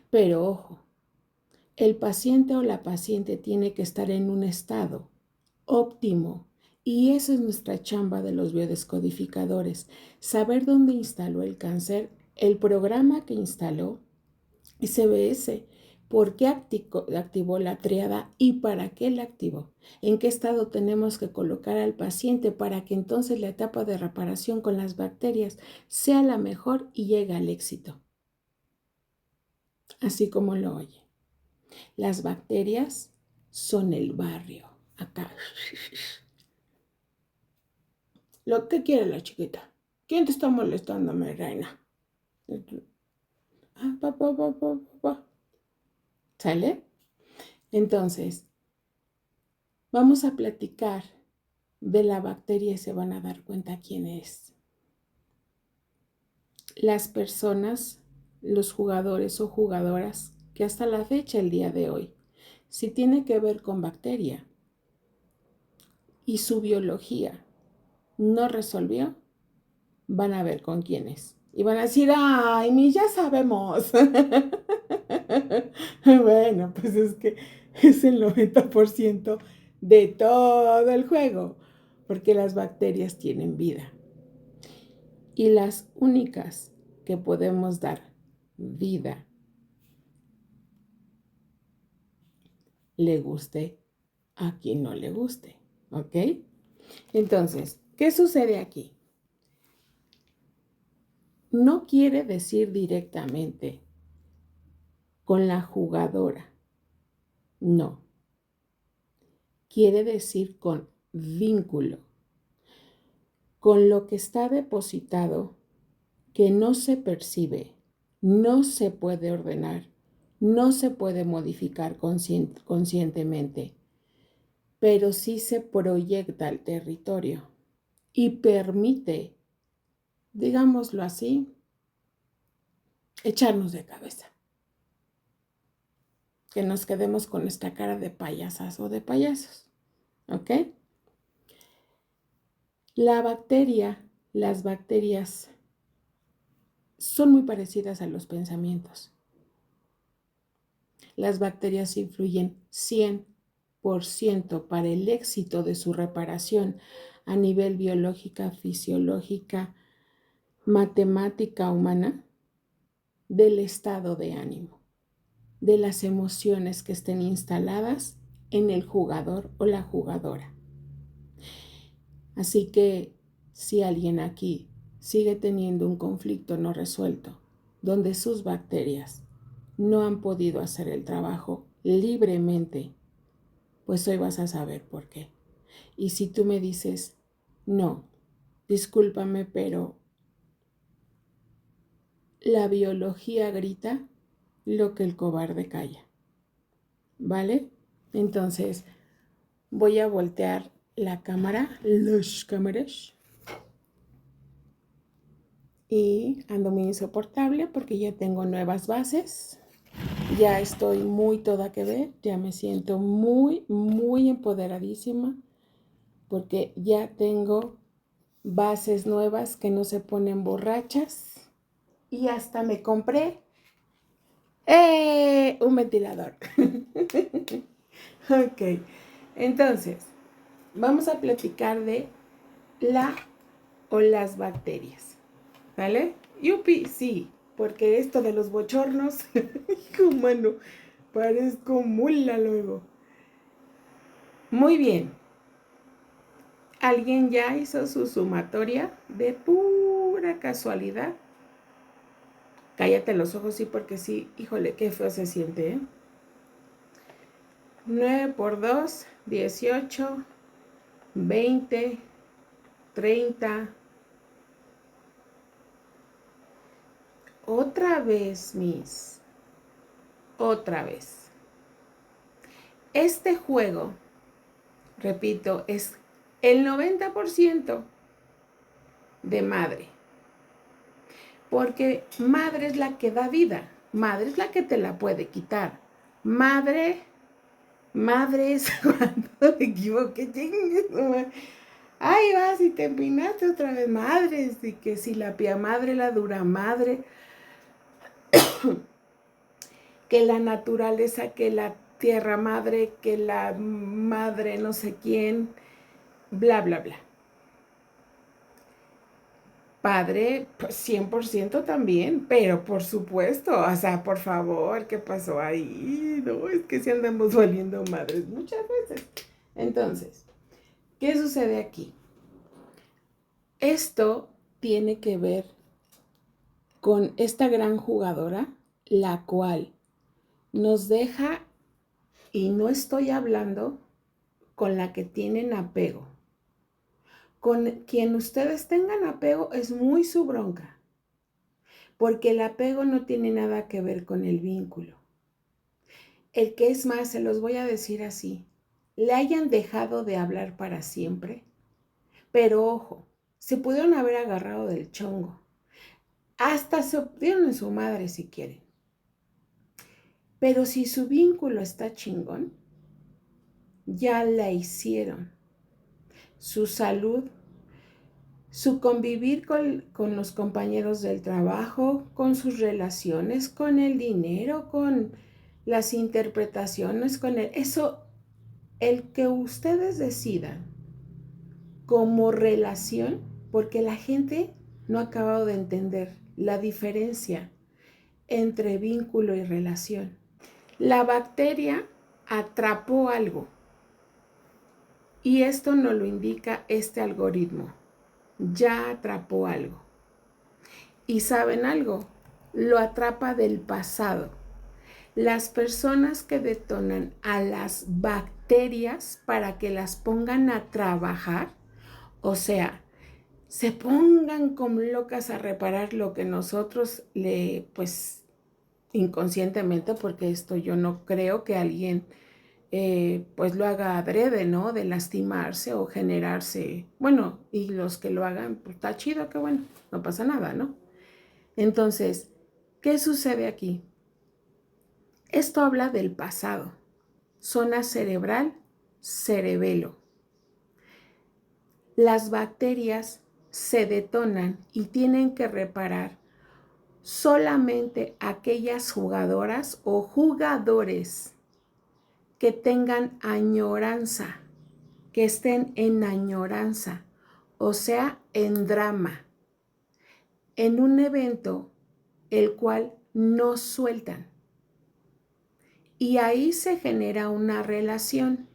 Pero ojo, el paciente o la paciente tiene que estar en un estado óptimo. Y esa es nuestra chamba de los biodescodificadores, saber dónde instaló el cáncer, el programa que instaló, SBS, por qué activó la tríada y para qué la activó, en qué estado tenemos que colocar al paciente para que entonces la etapa de reparación con las bacterias sea la mejor y llegue al éxito. Así como lo oye. Las bacterias son el barrio. Acá. Lo que quiere la chiquita. ¿Quién te está molestando, mi reina? Ah, pa. ¿Sale? Entonces, vamos a platicar de la bacteria y se van a dar cuenta quién es. Las personas, los jugadores o jugadoras que hasta la fecha, el día de hoy, si tiene que ver con bacteria y su biología no resolvió, van a ver con quién es. Y van a decir, ay, ya sabemos. Bueno, pues es que es el 90% de todo el juego, porque las bacterias tienen vida. Y las únicas que podemos dar vida, le guste a quien no le guste, ¿ok? Entonces, ¿qué sucede aquí? No quiere decir directamente con la jugadora, no. Quiere decir con vínculo, con lo que está depositado, que no se percibe, no se puede ordenar, no se puede modificar conscientemente, pero sí se proyecta al territorio y permite, digámoslo así, echarnos de cabeza. Que nos quedemos con esta cara de payasas o de payasos, ¿ok? Las bacterias son muy parecidas a los pensamientos. Las bacterias influyen 100% para el éxito de su reparación a nivel biológica, fisiológica, matemática humana, del estado de ánimo, de las emociones que estén instaladas en el jugador o la jugadora. Así que si alguien aquí sigue teniendo un conflicto no resuelto, donde sus bacterias no han podido hacer el trabajo libremente, pues hoy vas a saber por qué. Y si tú me dices, no, discúlpame, pero la biología grita lo que el cobarde calla, ¿vale? Entonces, voy a voltear la cámara, las cámaras, y ando muy insoportable porque ya tengo nuevas bases, ya estoy muy toda que ver, ya me siento muy, muy empoderadísima porque ya tengo bases nuevas que no se ponen borrachas y hasta me compré un ventilador. Ok, entonces vamos a platicar de la o las bacterias, ¿vale? Yupi, sí, porque esto de los bochornos, hijo mano, parezco mula luego. Muy bien. ¿Alguien ya hizo su sumatoria de pura casualidad? Cállate los ojos, sí, porque sí, híjole, qué feo se siente, ¿eh? 9 por 2, 18, 20, 30. Otra vez, Miss. Otra vez. Este juego, repito, es el 90% de madre. Porque madre es la que da vida. Madre es la que te la puede quitar. Madre es cuando me equivoqué. Ay, vas y te empinaste otra vez. Madre, y que si la pia madre, la dura madre. que la naturaleza, que la tierra madre, que la madre no sé quién, bla, bla, bla. Padre, pues 100% también, pero por supuesto, o sea, por favor, ¿qué pasó ahí? No, es que si andamos valiendo madres muchas veces. Entonces, ¿qué sucede aquí? Esto tiene que ver con esta gran jugadora, la cual nos deja, y no estoy hablando con la que tienen apego. Con quien ustedes tengan apego es muy su bronca, porque el apego no tiene nada que ver con el vínculo. El que es más, se los voy a decir así, le hayan dejado de hablar para siempre, pero ojo, se pudieron haber agarrado del chongo, hasta se dieron en su madre si quieren. Pero si su vínculo está chingón, ya la hicieron. Su salud, su convivir con los compañeros del trabajo, con sus relaciones, con el dinero, con las interpretaciones, con eso, el que ustedes decidan como relación, porque la gente no ha acabado de entender la diferencia entre vínculo y relación. La bacteria atrapó algo y esto nos lo indica este algoritmo. Ya atrapó algo. ¿Y saben algo? Lo atrapa del pasado. Las personas que detonan a las bacterias para que las pongan a trabajar, o sea, se pongan como locas a reparar lo que nosotros pues inconscientemente, porque esto yo no creo que alguien pues lo haga adrede, ¿no? De lastimarse o generarse, bueno, y los que lo hagan, pues está chido, que bueno, no pasa nada, ¿no? Entonces, ¿qué sucede aquí? Esto habla del pasado, zona cerebral, cerebelo. Las bacterias se detonan y tienen que reparar solamente aquellas jugadoras o jugadores que tengan añoranza, que estén en añoranza, o sea, en drama, en un evento el cual no sueltan. Y ahí se genera una relación,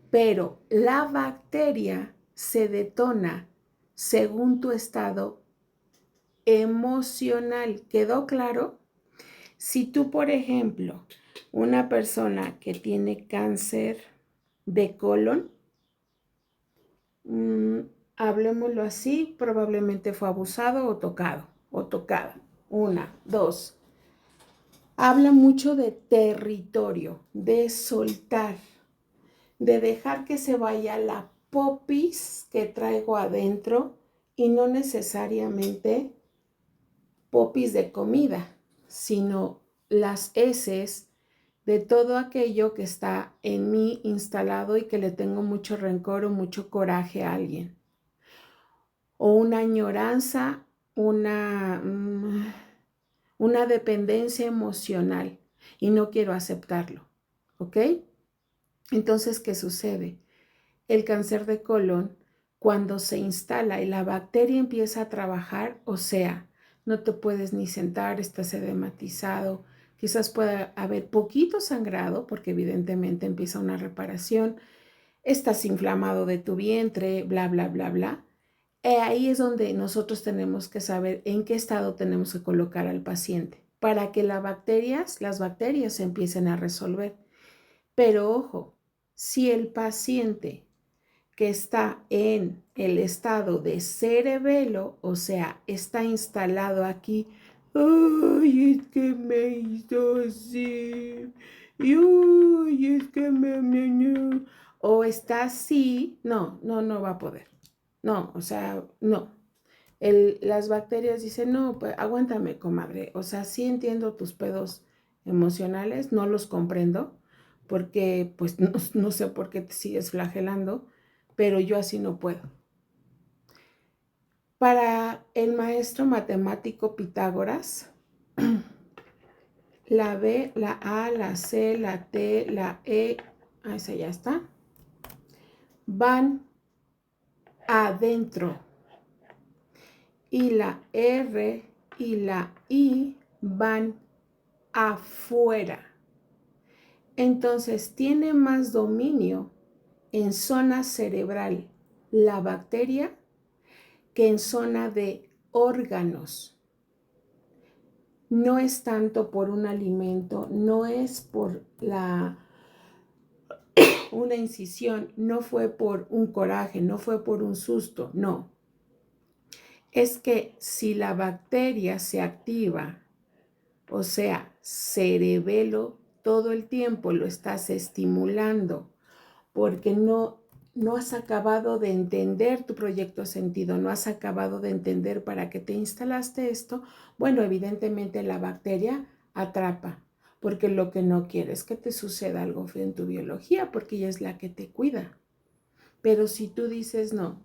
pero la bacteria se detona según tu estado emocional. ¿Quedó claro? Si tú, por ejemplo, una persona que tiene cáncer de colon, hablemoslo así, probablemente fue abusado o tocado o tocada. Una, dos. Habla mucho de territorio, de soltar, de dejar que se vaya la popis que traigo adentro y no necesariamente popis de comida, sino las heces de todo aquello que está en mí instalado y que le tengo mucho rencor o mucho coraje a alguien. O una añoranza, una dependencia emocional y no quiero aceptarlo, ¿ok? Entonces, ¿qué sucede? El cáncer de colon, cuando se instala y la bacteria empieza a trabajar, o sea, no te puedes ni sentar, estás edematizado, quizás pueda haber poquito sangrado, porque evidentemente empieza una reparación, estás inflamado de tu vientre, bla, bla, bla, bla. Ahí es donde nosotros tenemos que saber en qué estado tenemos que colocar al paciente para que las bacterias se empiecen a resolver. Pero ojo, si el paciente que está en el estado de cerebelo, o sea, está instalado aquí, ay, es que me hizo así, y uy, es que o está así, no va a poder. No, o sea, no. Las bacterias dicen, no, pues aguántame, comadre. O sea, sí entiendo tus pedos emocionales, no los comprendo, porque pues no sé por qué te sigues flagelando, pero yo así no puedo. Para el maestro matemático Pitágoras, la B, la A, la C, la T, la E, esa ya está, van adentro. Y la R y la I van afuera. Entonces tiene más dominio en zona cerebral la bacteria que en zona de órganos. No es tanto por un alimento, no es por una incisión, no fue por un coraje, no fue por un susto, no. Es que si la bacteria se activa, o sea, cerebelo, todo el tiempo lo estás estimulando porque no has acabado de entender tu proyecto sentido, no has acabado de entender para qué te instalaste esto, bueno, evidentemente la bacteria atrapa, porque lo que no quiere es que te suceda algo feo en tu biología, porque ella es la que te cuida. Pero si tú dices no,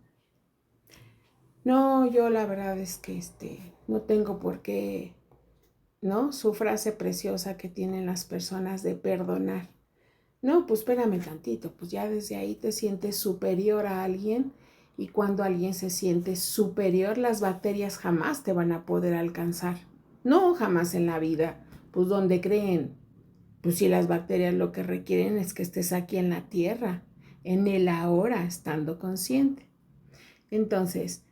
yo la verdad es que no tengo por qué, ¿no? Su frase preciosa que tienen las personas de perdonar. No, pues espérame tantito, pues ya desde ahí te sientes superior a alguien y cuando alguien se siente superior, las bacterias jamás te van a poder alcanzar. No, jamás en la vida. Pues donde creen, pues si las bacterias lo que requieren es que estés aquí en la tierra, en el ahora, estando consciente. Entonces,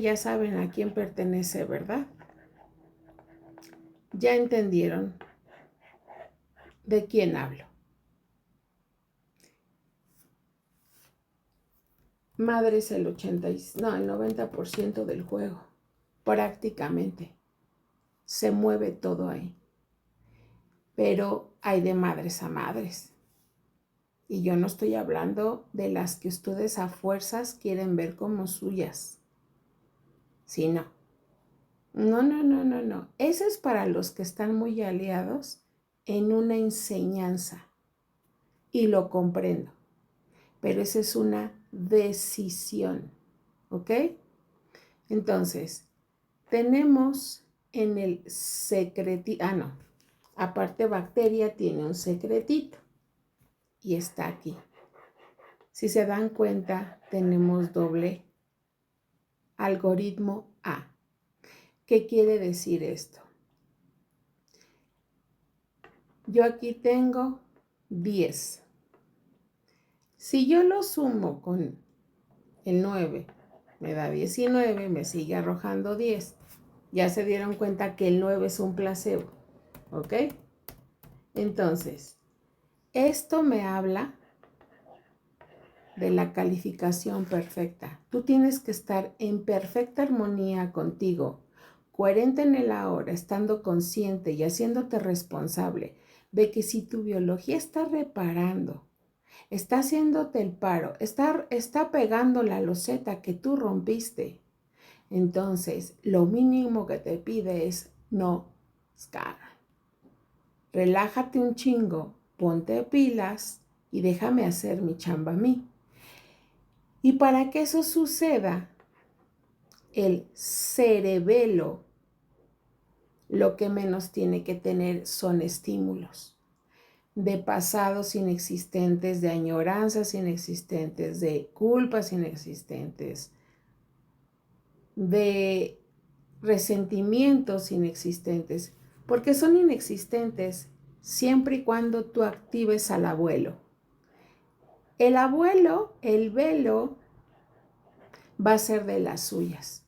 ya saben a quién pertenece, ¿verdad? Ya entendieron de quién hablo. Madre es el 90% del juego, prácticamente. Se mueve todo ahí. Pero hay de madres a madres. Y yo no estoy hablando de las que ustedes a fuerzas quieren ver como suyas. Sí, no. No. Eso es para los que están muy aliados en una enseñanza. Y lo comprendo. Pero esa es una decisión. ¿Ok? Entonces, tenemos en el secretito, aparte bacteria tiene un secretito y está aquí. Si se dan cuenta, tenemos doble algoritmo A. ¿Qué quiere decir esto? Yo aquí tengo 10. Si yo lo sumo con el 9, me da 19, me sigue arrojando 10. Ya se dieron cuenta que el 9 es un placebo, ¿ok? Entonces, esto me habla de la calificación perfecta. Tú tienes que estar en perfecta armonía contigo, coherente en el ahora, estando consciente y haciéndote responsable de que si tu biología está reparando, está haciéndote el paro, está pegando la loseta que tú rompiste, entonces lo mínimo que te pide es no caga. Relájate un chingo, ponte pilas y déjame hacer mi chamba a mí. Y para que eso suceda, el cerebelo lo que menos tiene que tener son estímulos de pasados inexistentes, de añoranzas inexistentes, de culpas inexistentes, de resentimientos inexistentes, porque son inexistentes siempre y cuando tú actives al abuelo. El abuelo, el velo, va a ser de las suyas.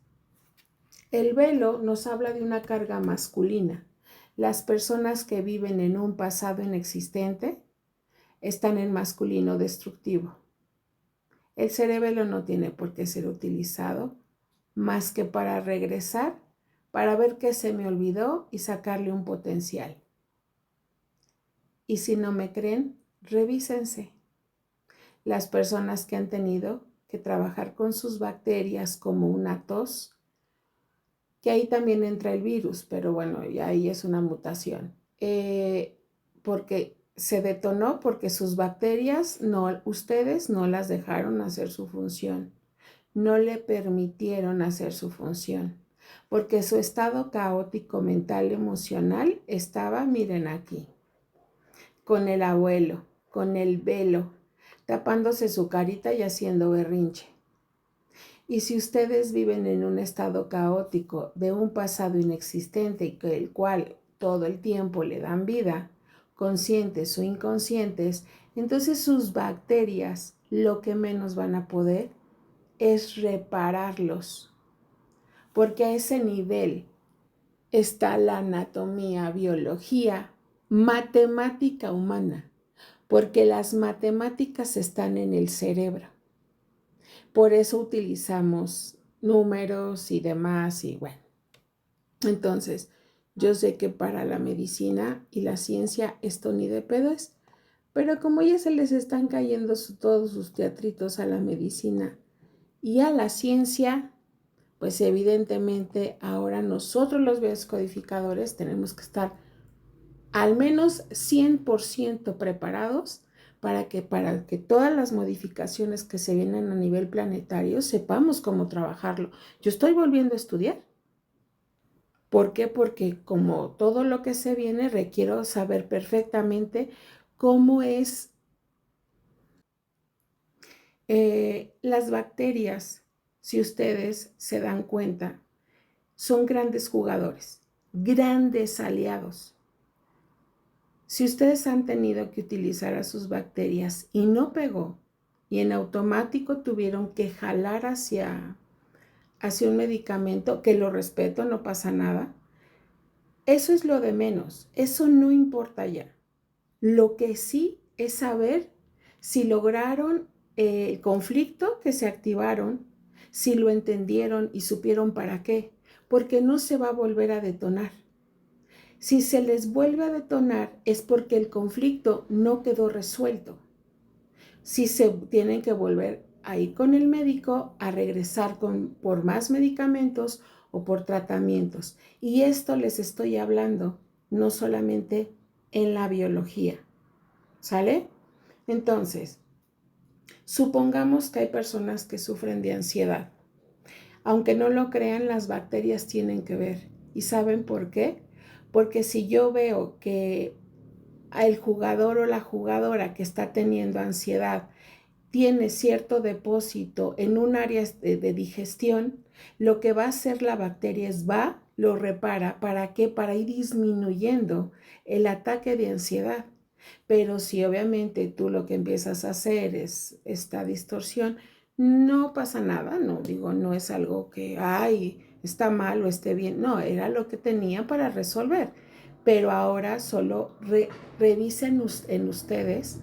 El velo nos habla de una carga masculina. Las personas que viven en un pasado inexistente están en masculino destructivo. El cerebelo no tiene por qué ser utilizado más que para regresar, para ver qué se me olvidó y sacarle un potencial. Y si no me creen, revísense. Las personas que han tenido que trabajar con sus bacterias como una tos, que ahí también entra el virus, pero bueno, y ahí es una mutación, porque se detonó porque sus bacterias, ustedes no las dejaron hacer su función, no le permitieron hacer su función. porque su estado caótico mental emocional estaba, miren aquí, con el abuelo, con el velo, tapándose su carita y haciendo berrinche. Y si ustedes viven en un estado caótico de un pasado inexistente y que el cual todo el tiempo le dan vida, conscientes o inconscientes, entonces sus bacterias lo que menos van a poder es repararlos, porque a ese nivel está la anatomía, biología, matemática humana, porque las matemáticas están en el cerebro. Por eso utilizamos números y demás y bueno. Entonces, yo sé que para la medicina y la ciencia esto ni de pedo es, pero como ya se les están cayendo todos sus teatritos a la medicina y a la ciencia, pues evidentemente ahora nosotros los biodescodificadores tenemos que estar al menos 100% preparados para que todas las modificaciones que se vienen a nivel planetario sepamos cómo trabajarlo. Yo estoy volviendo a estudiar. ¿Por qué? Porque como todo lo que se viene, requiero saber perfectamente cómo es las bacterias, si ustedes se dan cuenta, son grandes jugadores, grandes aliados. Si ustedes han tenido que utilizar a sus bacterias y no pegó, y en automático tuvieron que jalar hacia un medicamento, que lo respeto, no pasa nada, eso es lo de menos, eso no importa ya. Lo que sí es saber si lograron el conflicto que se activaron, si lo entendieron y supieron para qué, porque no se va a volver a detonar. Si se les vuelve a detonar es porque el conflicto no quedó resuelto. Si se tienen que volver a ir con el médico a regresar por más medicamentos o por tratamientos. Y esto les estoy hablando no solamente en la biología. ¿Sale? Entonces, supongamos que hay personas que sufren de ansiedad. Aunque no lo crean, las bacterias tienen que ver. ¿Y saben por qué? Porque si yo veo que el jugador o la jugadora que está teniendo ansiedad tiene cierto depósito en un área de digestión, lo que va a hacer la bacteria es lo repara. ¿Para qué? Para ir disminuyendo el ataque de ansiedad. Pero si obviamente tú lo que empiezas a hacer es esta distorsión, no pasa nada, no digo, no es algo que, ay, está mal o esté bien, no, era lo que tenía para resolver. Pero ahora solo revisen en ustedes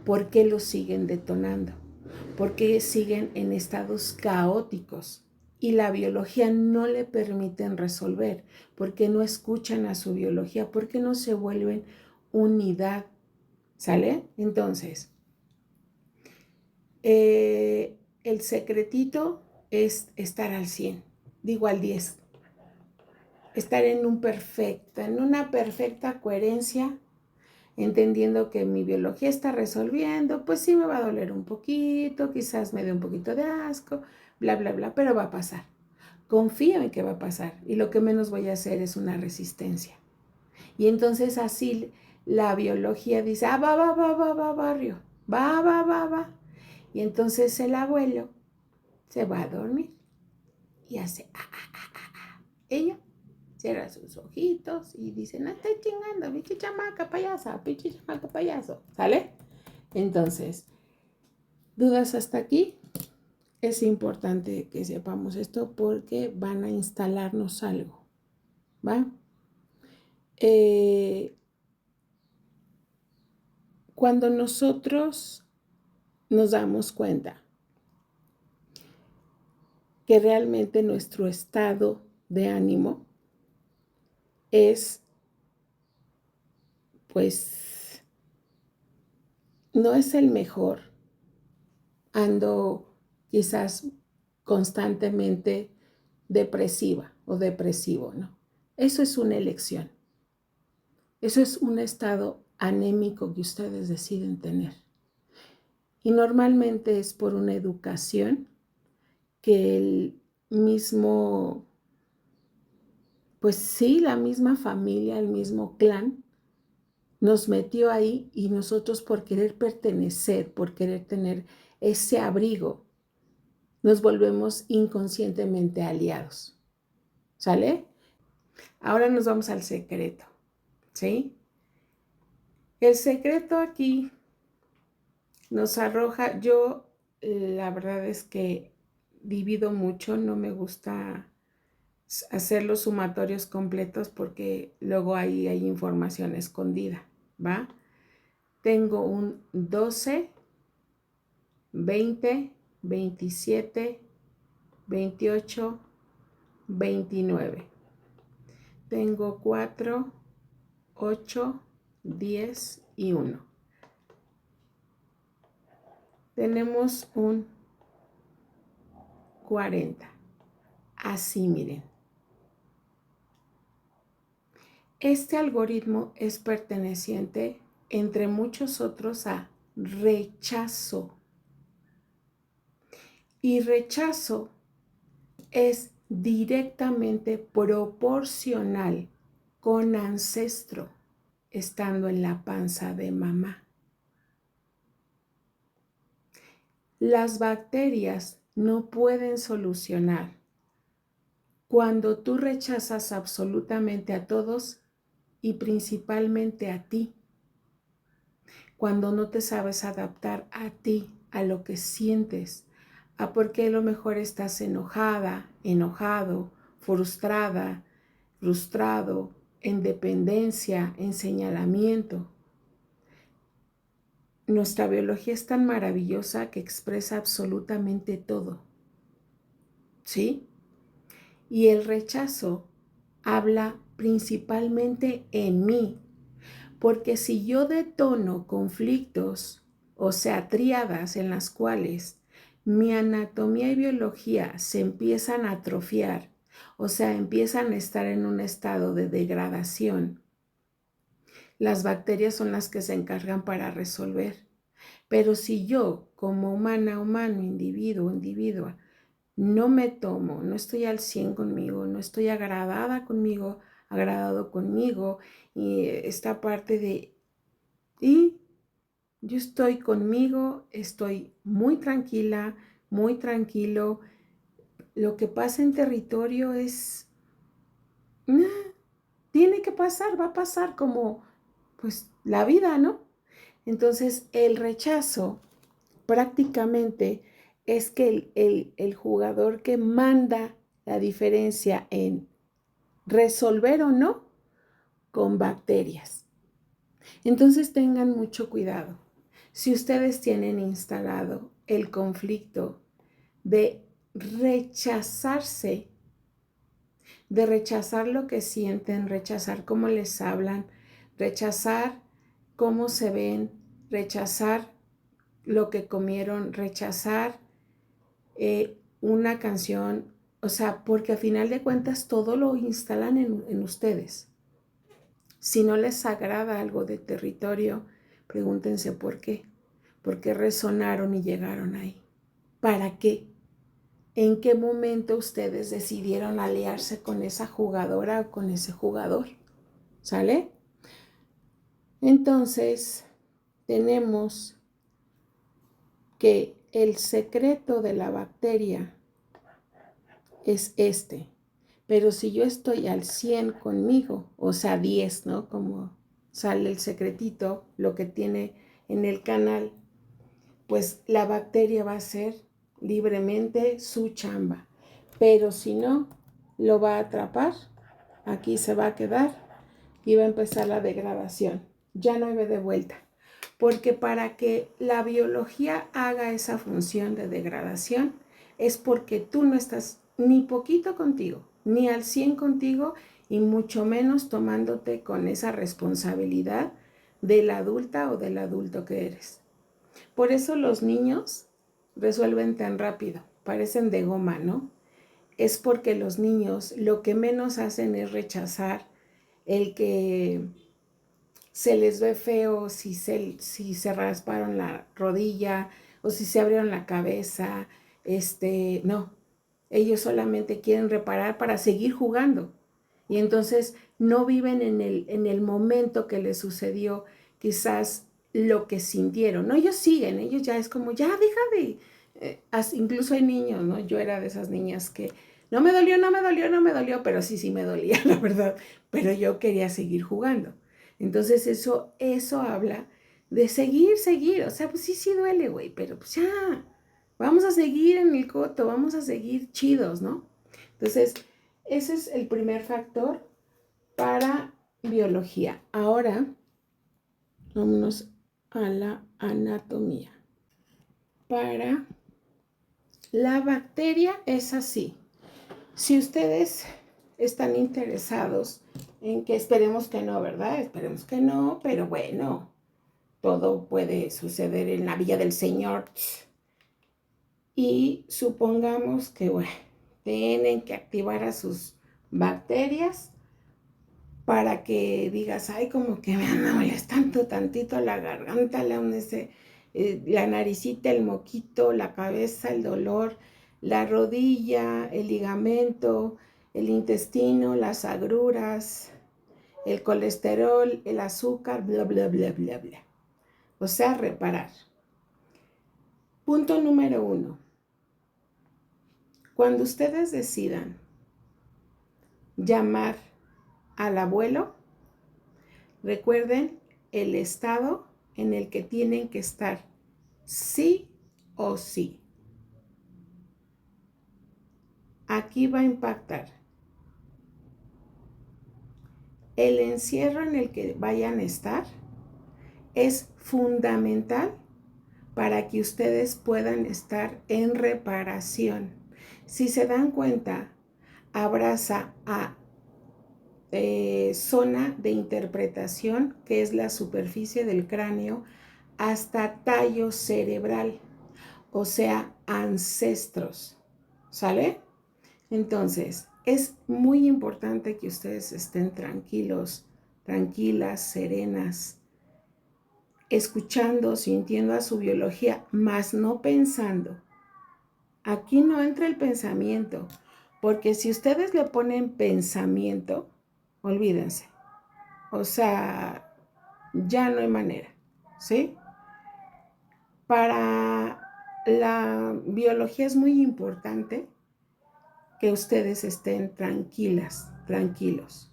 por qué lo siguen detonando, por qué siguen en estados caóticos. Y la biología no le permiten resolver, porque no escuchan a su biología, porque no se vuelven unidad. ¿Sale? Entonces, el secretito es estar al 100, digo al 10, estar en una perfecta coherencia, entendiendo que mi biología está resolviendo, pues sí me va a doler un poquito, quizás me dé un poquito de asco, bla, bla, bla, pero va a pasar. Confío en que va a pasar y lo que menos voy a hacer es una resistencia. Y entonces así la biología dice, barrio, va. Y entonces el abuelo se va a dormir y hace, Ella cierra sus ojitos y dice, no estoy chingando, pinche chamaca payasa, pinche chamaca payaso, ¿sale? Entonces, ¿dudas hasta aquí? Es importante que sepamos esto porque van a instalarnos algo, ¿va? Cuando nosotros nos damos cuenta que realmente nuestro estado de ánimo es, pues, no es el mejor. Ando quizás constantemente depresiva o depresivo, ¿no? Eso es una elección. Eso es un estado anémico que ustedes deciden tener. Y normalmente es por una educación que el mismo Pues sí, la misma familia, el mismo clan nos metió ahí y nosotros por querer pertenecer, por querer tener ese abrigo, nos volvemos inconscientemente aliados. ¿Sale? Ahora nos vamos al secreto, ¿sí? El secreto aquí nos arroja, yo la verdad es que divido mucho, no me gusta hacer los sumatorios completos porque luego ahí hay información escondida, ¿va? Tengo un 12, 20, 27, 28, 29. Tengo 4, 8, 10 y 1. Tenemos un 40. Así miren. Este algoritmo es perteneciente, entre muchos otros, a rechazo. Y rechazo es directamente proporcional con ancestro, estando en la panza de mamá. Las bacterias no pueden solucionar cuando tú rechazas absolutamente a todos y principalmente a ti, cuando no te sabes adaptar a ti, a lo que sientes, a por qué a lo mejor estás enojada, enojado, frustrada, frustrado, en dependencia, en señalamiento. Nuestra biología es tan maravillosa que expresa absolutamente todo, ¿sí? Y el rechazo habla principalmente en mí, porque si yo detono conflictos, o sea, tríadas en las cuales mi anatomía y biología se empiezan a atrofiar, o sea, empiezan a estar en un estado de degradación, las bacterias son las que se encargan para resolver. Pero si yo, como humana, humano, individuo, individua, no me tomo, no estoy al 100 conmigo, no estoy agradada conmigo, agradado conmigo, y esta parte de, y yo estoy conmigo, estoy muy tranquila, muy tranquilo, lo que pasa en territorio es, tiene que pasar, va a pasar como, pues, la vida, ¿no? Entonces, el rechazo prácticamente es que el jugador que manda la diferencia en resolver o no con bacterias. Entonces tengan mucho cuidado. Si ustedes tienen instalado el conflicto de rechazarse, de rechazar lo que sienten, rechazar cómo les hablan, rechazar cómo se ven, rechazar lo que comieron, rechazar una canción, o sea, porque a final de cuentas todo lo instalan en ustedes. Si no les agrada algo de territorio, pregúntense por qué. ¿Por qué resonaron y llegaron ahí? ¿Para qué? ¿En qué momento ustedes decidieron aliarse con esa jugadora o con ese jugador? ¿Sale? Entonces, tenemos que el secreto de la bacteria es este. Pero si yo estoy al 100 conmigo, o sea, 10, ¿no? Como sale el secretito, lo que tiene en el canal, pues la bacteria va a hacer libremente su chamba. Pero si no, lo va a atrapar, aquí se va a quedar y va a empezar la degradación. Ya no hay de vuelta. Porque para que la biología haga esa función de degradación es porque tú no estás ni poquito contigo, ni al 100 contigo, y mucho menos tomándote con esa responsabilidad de la adulta o del adulto que eres. Por eso los niños resuelven tan rápido, parecen de goma, ¿no? Es porque los niños lo que menos hacen es rechazar el que se les ve feo si se rasparon la rodilla o si se abrieron la cabeza. No, ellos solamente quieren reparar para seguir jugando. Y entonces no viven en el momento que les sucedió quizás lo que sintieron, ¿no? Ellos siguen, ellos ya es como, ya deja de, incluso hay niños, ¿no? Yo era de esas niñas que no me dolió, no me dolió, no me dolió, pero sí me dolía, la verdad, pero yo quería seguir jugando. Entonces eso habla de seguir, o sea, pues sí duele, güey, pero pues ya, vamos a seguir en el coto, vamos a seguir chidos, ¿no? Entonces, ese es el primer factor para biología. Ahora, vámonos a la anatomía. Para la bacteria es así. Si ustedes están interesados en que esperemos que no, ¿verdad? Esperemos que no, pero bueno, todo puede suceder en la villa del Señor. Y supongamos que, bueno, tienen que activar a sus bacterias para que digas, ay, como que me anda molestando tantito la garganta, la naricita, el moquito, la cabeza, el dolor, la rodilla, el ligamento, el intestino, las agruras, el colesterol, el azúcar, bla, bla, bla, bla, bla. O sea, reparar. Punto número 1. Cuando ustedes decidan llamar al abuelo, recuerden el estado en el que tienen que estar, sí o sí. Aquí va a impactar el encierro en el que vayan a estar. Es fundamental para que ustedes puedan estar en reparación. Si se dan cuenta, abraza a zona de interpretación, que es la superficie del cráneo, hasta tallo cerebral, o sea, ancestros, ¿sale? Entonces, es muy importante que ustedes estén tranquilos, tranquilas, serenas, escuchando, sintiendo a su biología, más no pensando. Aquí no entra el pensamiento, porque si ustedes le ponen pensamiento, olvídense. O sea, ya no hay manera, ¿sí? Para la biología es muy importante que ustedes estén tranquilas, tranquilos.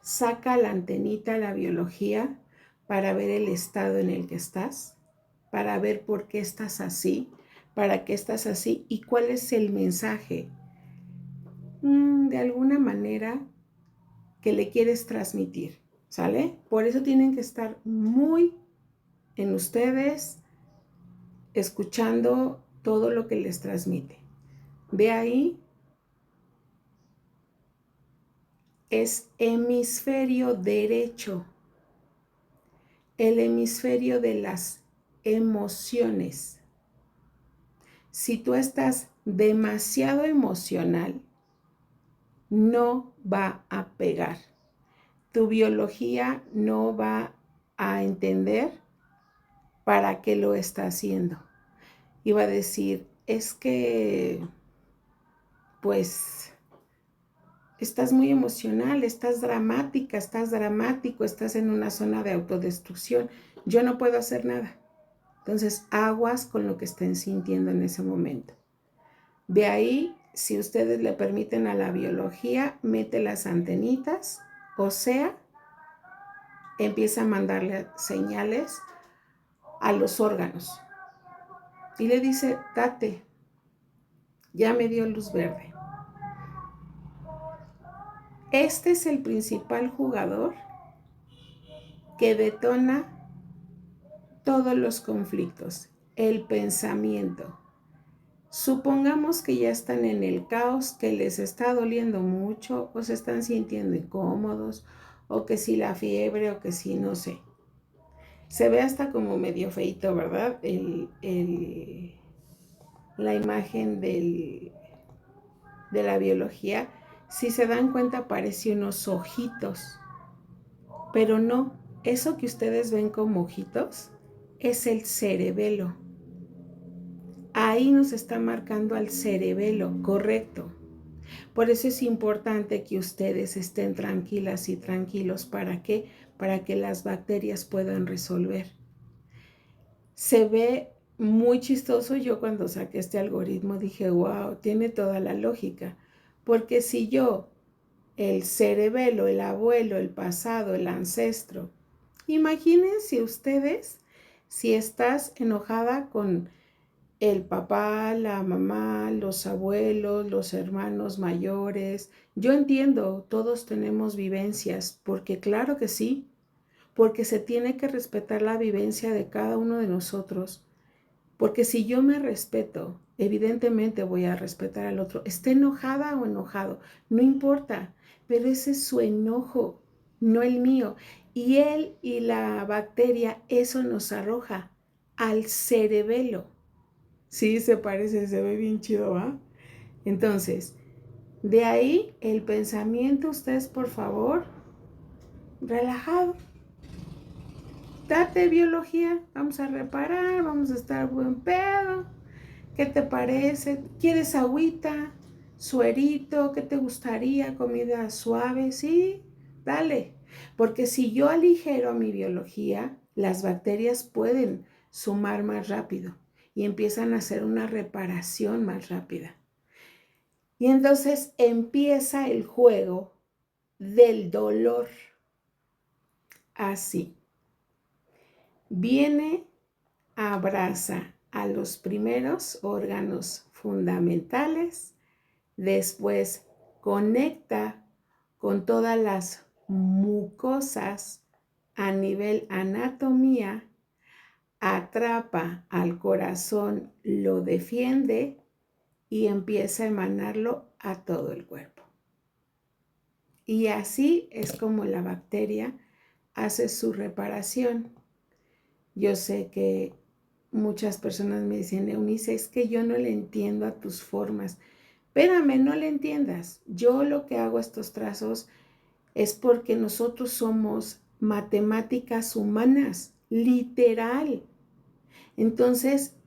Saca la antenita a la biología para ver el estado en el que estás, para ver por qué estás así, para qué estás así y cuál es el mensaje, de alguna manera, que le quieres transmitir, ¿sale? Por eso tienen que estar muy en ustedes, escuchando todo lo que les transmite. Ve ahí, es hemisferio derecho, el hemisferio de las emociones. Si tú estás demasiado emocional, no va a pegar. Tu biología no va a entender para qué lo está haciendo. Y va a decir, es que, pues, estás muy emocional, estás dramática, estás dramático, estás en una zona de autodestrucción. Yo no puedo hacer nada. Entonces, aguas con lo que estén sintiendo en ese momento. De ahí, si ustedes le permiten a la biología, mete las antenitas, o sea, empieza a mandarle señales a los órganos. Y le dice, date, ya me dio luz verde. Este es el principal jugador que detona todos los conflictos, el pensamiento. Supongamos que ya están en el caos, que les está doliendo mucho o se están sintiendo incómodos o que si la fiebre o que si no sé. Se ve hasta como medio feito, ¿verdad? La imagen de la biología. Si se dan cuenta parece unos ojitos, pero no, eso que ustedes ven como ojitos es el cerebelo. Ahí nos está marcando al cerebelo, correcto. Por eso es importante que ustedes estén tranquilas y tranquilos. ¿Para qué? Para que las bacterias puedan resolver. Se ve muy chistoso. Yo cuando saqué este algoritmo dije, wow, tiene toda la lógica. Porque si yo, el cerebelo, el abuelo, el pasado, el ancestro, imagínense ustedes si estás enojada con el papá, la mamá, los abuelos, los hermanos mayores. Yo entiendo, todos tenemos vivencias, porque claro que sí, porque se tiene que respetar la vivencia de cada uno de nosotros. Porque si yo me respeto, evidentemente voy a respetar al otro. Esté enojada o enojado, no importa, pero ese es su enojo, no el mío. Y él y la bacteria, eso nos arroja al cerebelo. Sí, se parece, se ve bien chido, ¿va? Entonces, de ahí el pensamiento, ustedes por favor, relajado. Date biología, vamos a reparar, vamos a estar buen pedo. ¿Qué te parece? ¿Quieres agüita? ¿Suerito? ¿Qué te gustaría? ¿Comida suave? Sí, dale. Porque si yo aligero mi biología, las bacterias pueden sumar más rápido y empiezan a hacer una reparación más rápida. Y entonces empieza el juego del dolor. Así. Viene, abraza a los primeros órganos fundamentales, después conecta con todas las mucosas a nivel anatomía, atrapa al corazón, lo defiende y empieza a emanarlo a todo el cuerpo. Y así es como la bacteria hace su reparación. Yo sé que muchas personas me dicen, Eunice, es que yo no le entiendo a tus formas. Espérame, no le entiendas. Yo lo que hago estos trazos es porque nosotros somos matemáticas humanas, literal. Entonces,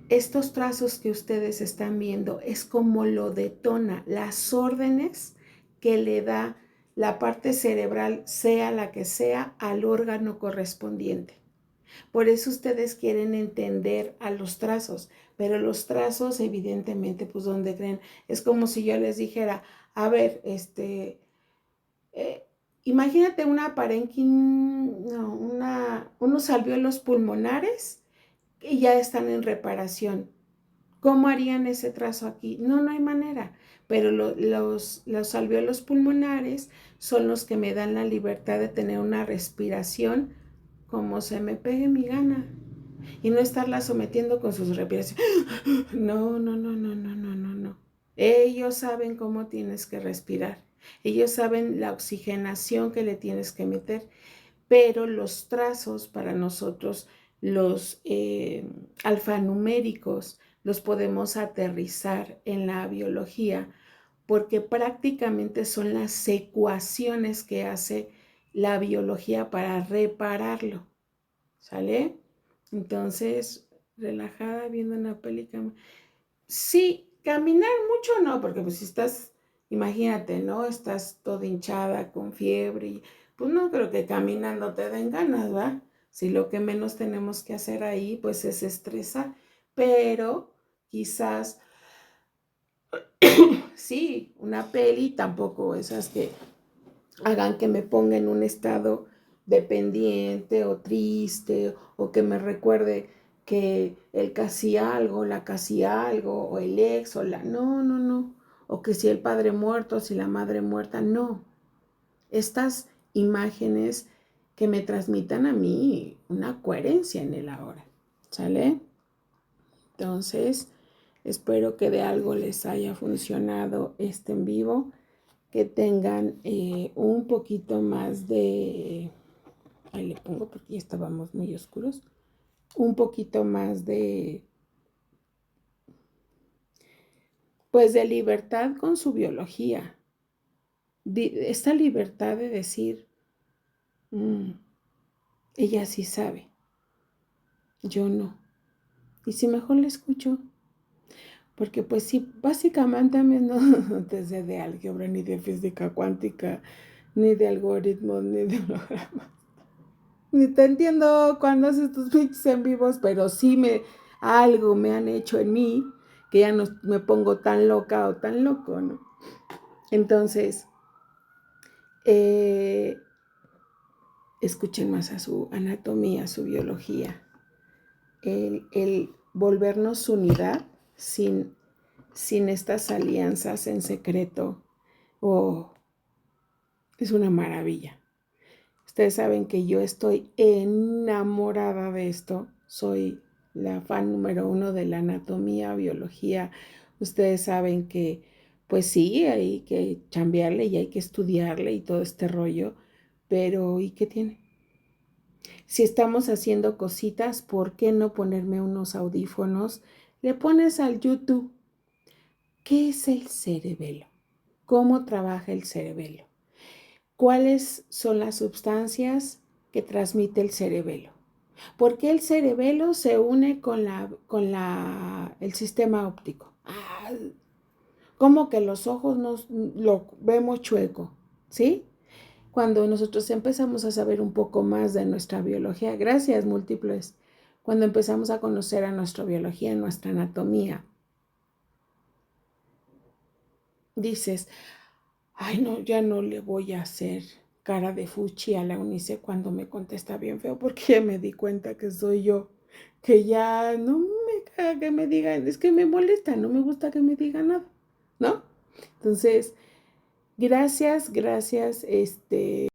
estos trazos que ustedes están viendo es como lo detona, las órdenes que le da la parte cerebral, sea la que sea, al órgano correspondiente. Por eso ustedes quieren entender a los trazos, pero los trazos evidentemente, pues donde creen, es como si yo les dijera, a ver, imagínate una unos alvéolos pulmonares y ya están en reparación. ¿Cómo harían ese trazo aquí? No, no hay manera. Pero los alvéolos pulmonares son los que me dan la libertad de tener una respiración como se me pegue mi gana y no estarla sometiendo con sus respiraciones. No, no, no, no, no, no, no, no. Ellos saben cómo tienes que respirar. Ellos saben la oxigenación que le tienes que meter, pero los trazos para nosotros, los alfanuméricos, los podemos aterrizar en la biología porque prácticamente son las ecuaciones que hace la biología para repararlo. ¿Sale? Entonces, relajada viendo una película. Sí, caminar mucho no, porque pues si estás, imagínate, ¿no? Estás toda hinchada con fiebre y pues no creo que caminando te den ganas, ¿va? Si lo que menos tenemos que hacer ahí pues es estresar, pero quizás sí, una peli tampoco esas que hagan que me ponga en un estado dependiente o triste o que me recuerde que él casi algo, la casi algo, o el ex, o la... No, no, no. O que si el padre muerto, si la madre muerta, no. Estas imágenes que me transmitan a mí una coherencia en el ahora. ¿Sale? Entonces, espero que de algo les haya funcionado este en vivo, que tengan un poquito más de, ahí le pongo porque ya estábamos muy oscuros, un poquito más de, pues de libertad con su biología, esta libertad de decir, ella sí sabe, yo no, y si mejor la escucho, Porque pues sí, básicamente no, no te sé de álgebra, ni de física cuántica, ni de algoritmos, ni de hologramas. Ni te entiendo cuando haces tus pitches en vivos, pero sí algo me han hecho en mí que ya no me pongo tan loca o tan loco, ¿no? Entonces, eh, escuchen más a su anatomía, a su biología. El volvernos unidad sin estas alianzas en secreto, oh, es una maravilla. Ustedes saben que yo estoy enamorada de esto. Soy la fan número 1 de la anatomía, biología. Ustedes saben que, pues sí, hay que chambearle y hay que estudiarle y todo este rollo. Pero, ¿y qué tiene? Si estamos haciendo cositas, ¿por qué no ponerme unos audífonos? Le pones al YouTube. ¿Qué es el cerebelo? ¿Cómo trabaja el cerebelo? ¿Cuáles son las sustancias que transmite el cerebelo? ¿Por qué el cerebelo se une el sistema óptico? ¿Cómo que los ojos lo vemos chueco? ¿Sí? Cuando nosotros empezamos a saber un poco más de nuestra biología, gracias múltiples, cuando empezamos a conocer a nuestra biología, nuestra anatomía, dices, ay no, ya no le voy a hacer cara de fuchi a la Unice cuando me contesta bien feo, porque ya me di cuenta que soy yo, que ya no me caga que me digan, es que me molesta, no me gusta que me digan nada, ¿no? Entonces, gracias,